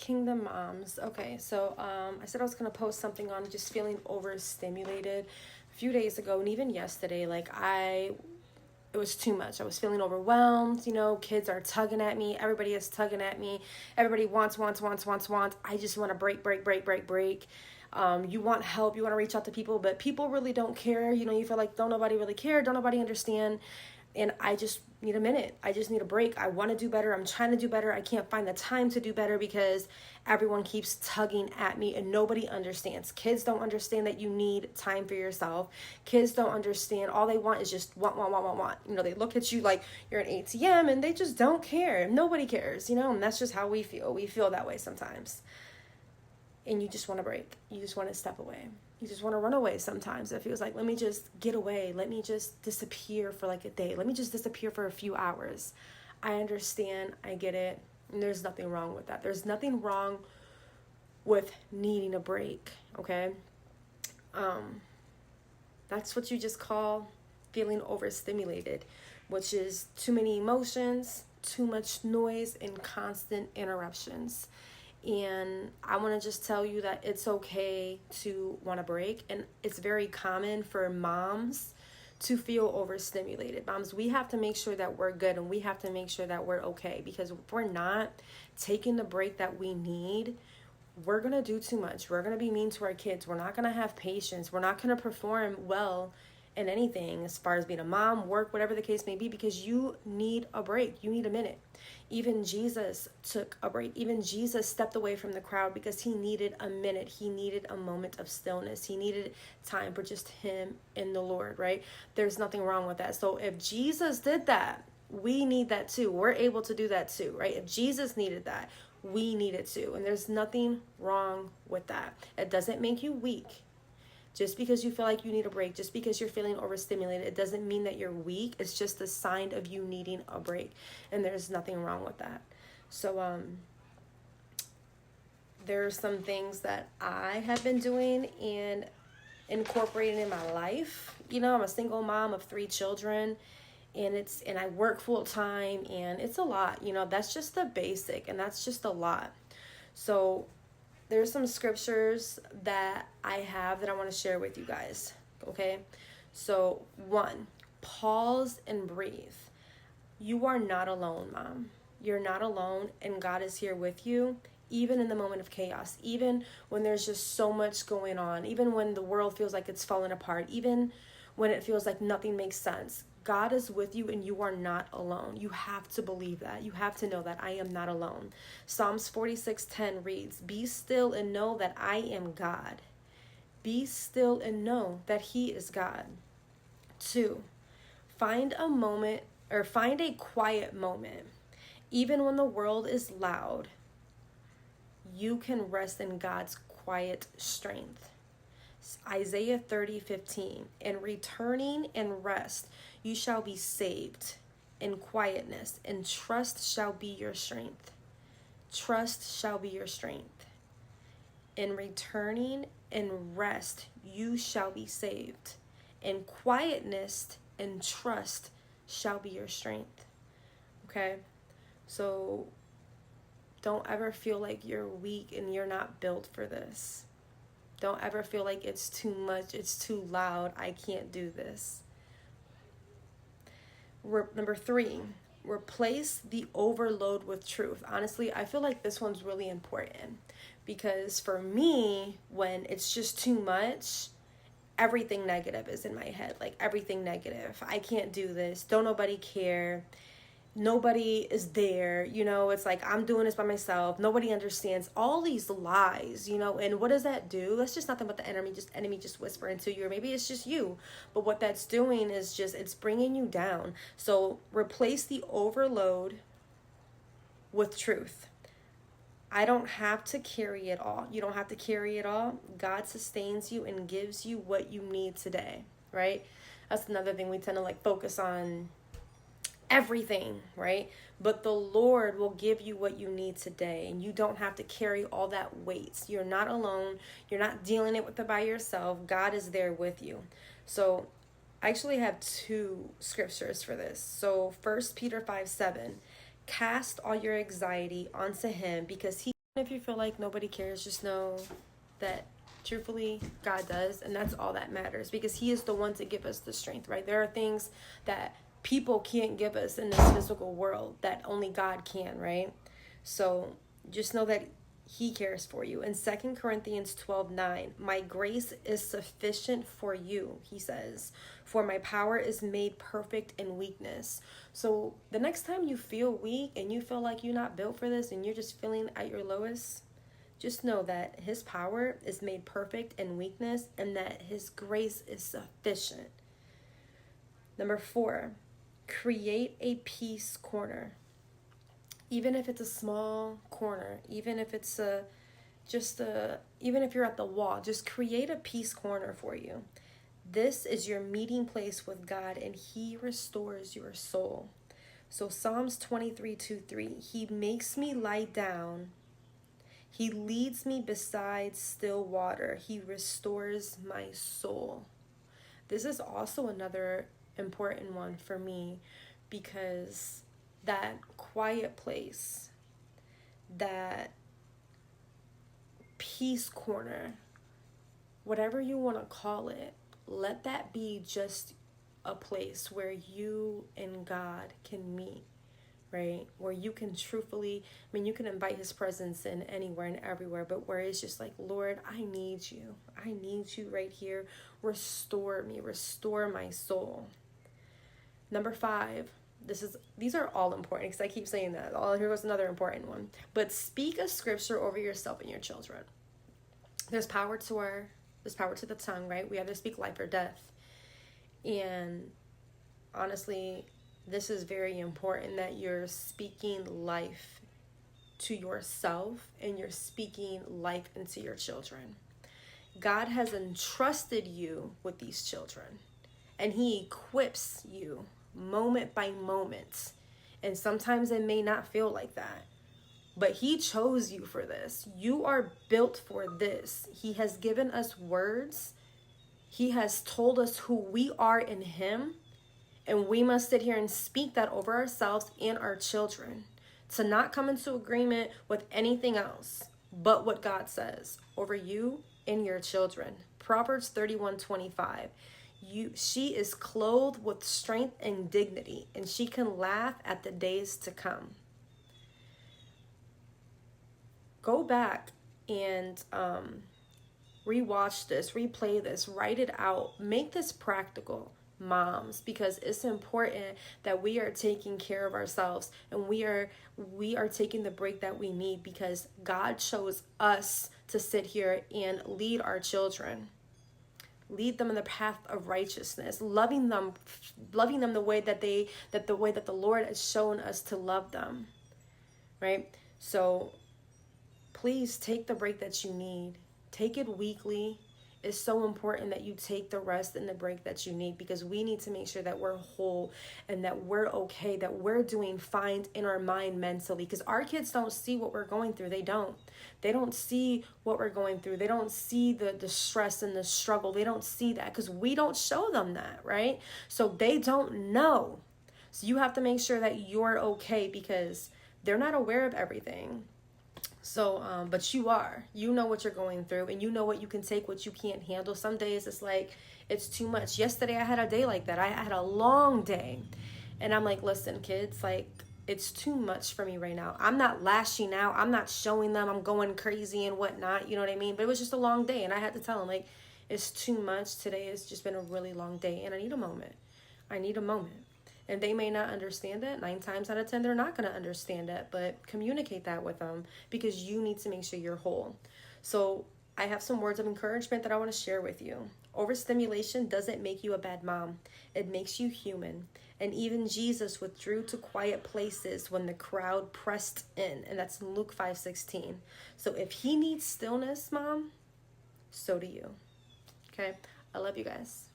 Kingdom Moms. Okay, so I said I was gonna post something on just feeling overstimulated a few days ago, and even yesterday. It was too much. I was feeling overwhelmed. Kids are tugging at me. Everybody is tugging at me. Everybody wants. I just want to break. You want help. You want to reach out to people, but people really don't care. You feel like don't nobody really care. Don't nobody understand. And I just need a minute. I just need a break. I want to do better. I'm trying to do better. I can't find the time to do better because everyone keeps tugging at me and nobody understands. Kids don't understand that you need time for yourself. Kids don't understand. All they want is just want. They look at you like you're an ATM and they just don't care. Nobody cares, and that's just how we feel. We feel that way sometimes. And you just want to break. You just want to step away. You just want to run away sometimes. It feels like, let me just get away. Let me just disappear for like a day. Let me just disappear for a few hours. I understand. I get it. And there's nothing wrong with that. There's nothing wrong with needing a break, okay? That's what you just call feeling overstimulated, which is too many emotions, too much noise, and constant interruptions. And I want to just tell you that it's okay to want to break. And it's very common for moms to feel overstimulated. Moms, we have to make sure that we're good and we have to make sure that we're okay. Because if we're not taking the break that we need, we're going to do too much. We're going to be mean to our kids. We're not going to have patience. We're not going to perform well in anything as far as being a mom, work, whatever the case may be, because you need a break. You need a minute. Even Jesus took a break. Even Jesus stepped away from the crowd because he needed a minute. He needed a moment of stillness. He needed time for just him and the Lord, right? There's nothing wrong with that. So if Jesus did that, we need that too. We're able to do that too, right? If Jesus needed that, we need it too. And there's nothing wrong with that. It doesn't make you weak. Just because you feel like you need a break, just because you're feeling overstimulated, it doesn't mean that you're weak. It's just a sign of you needing a break. And there's nothing wrong with that. So there are some things that I have been doing and incorporating in my life. I'm a single mom of 3 children, and I work full time, and it's a lot. That's just the basic, and that's just a lot. So there's some scriptures that I have that I want to share with you guys, okay? So 1, pause and breathe. You are not alone, Mom. You're not alone, and God is here with you, even in the moment of chaos, even when there's just so much going on, even when the world feels like it's falling apart, even when it feels like nothing makes sense. God is with you and you are not alone. You have to believe that. You have to know that I am not alone. Psalms 46:10 reads, "Be still and know that I am God." Be still and know that he is God. 2, find a quiet moment. Even when the world is loud, you can rest in God's quiet strength. Isaiah 30:15, "In returning and rest, you shall be saved. In quietness and trust shall be your strength." Trust shall be your strength. In returning and rest, you shall be saved. In quietness and trust shall be your strength. Okay? So don't ever feel like you're weak and you're not built for this. Don't ever feel like it's too much, it's too loud, I can't do this. Number 3, replace the overload with truth. Honestly, I feel like this one's really important because for me, when it's just too much, everything negative is in my head. Like everything negative. I can't do this. Don't nobody care. Nobody is there, it's like I'm doing this by myself. Nobody understands all these lies, and what does that do? That's just nothing but the enemy just whisper into you, or maybe it's just you. But what that's doing is just, it's bringing you down. So replace the overload with truth. I don't have to carry it all. You don't have to carry it all. God sustains you and gives you what you need today, right? That's another thing we tend to focus on everything, right? But the Lord will give you what you need today, and you don't have to carry all that weight. You're not alone. You're not dealing with it by yourself. God is there with you. So I actually have 2 scriptures for this. So 1 Peter 5:7, "Cast all your anxiety onto him because he If you feel like nobody cares, just know that truthfully God does, and that's all that matters, because he is the one to give us the strength, right? There are things that people can't give us in this physical world that only God can, right? So just know that he cares for you. In 2 Corinthians 12:9, my grace is sufficient for you, he says, for my power is made perfect in weakness. So the next time you feel weak and you feel like you're not built for this and you're just feeling at your lowest, just know that his power is made perfect in weakness and that his grace is sufficient. Number 4, create a peace corner. Even if it's a small corner, even if it's even if you're at the wall, just create a peace corner for you. This is your meeting place with God, and he restores your soul. So Psalms 23:2-3, he makes me lie down. He leads me beside still water. He restores my soul. This is also another important one for me, because that quiet place, that peace corner, whatever you want to call it, let that be just a place where you and God can meet, right? Where you can truthfully, you can invite his presence in anywhere and everywhere, but where it's just like, Lord, I need you. I need you right here. Restore me, restore my soul. Number 5, these are all important, because I keep saying that. Here goes another important one. But speak a scripture over yourself and your children. There's power to the tongue, right? We either speak life or death. And honestly, this is very important, that you're speaking life to yourself and you're speaking life into your children. God has entrusted you with these children, and he equips you moment by moment. And sometimes it may not feel like that, but he chose you for this. You are built for this. He has given us words. He has told us who we are in him, and we must sit here and speak that over ourselves and our children, to not come into agreement with anything else but what God says over you and your children. Proverbs 31:25. She is clothed with strength and dignity, and she can laugh at the days to come. Go back and rewatch this, replay this, write it out, make this practical, moms, because it's important that we are taking care of ourselves, and we are taking the break that we need, because God chose us to sit here and lead our children. Lead them in the path of righteousness, loving them the way that the Lord has shown us to love them, right? So please take the break that you need. Take it weekly. It's so important that you take the rest and the break that you need, because we need to make sure that we're whole and that we're okay, that we're doing fine in our mind mentally, because our kids don't see what we're going through. They don't see what we're going through. They don't see the stress and the struggle. They don't see that because we don't show them that, right? So they don't know. So you have to make sure that you're okay, because they're not aware of everything. So, but you know what you're going through, and you know what you can take, what you can't handle. Some days it's like, it's too much. Yesterday I had a day like that. I had a long day, and I'm like, listen, kids, like, it's too much for me right now. I'm not lashing out. I'm not showing them I'm going crazy and whatnot. You know what I mean? But it was just a long day, and I had to tell them, like, it's too much. Today has just been a really long day, and I need a moment. And they may not understand it. 9 times out of 10, they're not going to understand it. But communicate that with them, because you need to make sure you're whole. So I have some words of encouragement that I want to share with you. Overstimulation doesn't make you a bad mom. It makes you human. And even Jesus withdrew to quiet places when the crowd pressed in. And that's in Luke 5:16. So if he needs stillness, mom, so do you. Okay? I love you guys.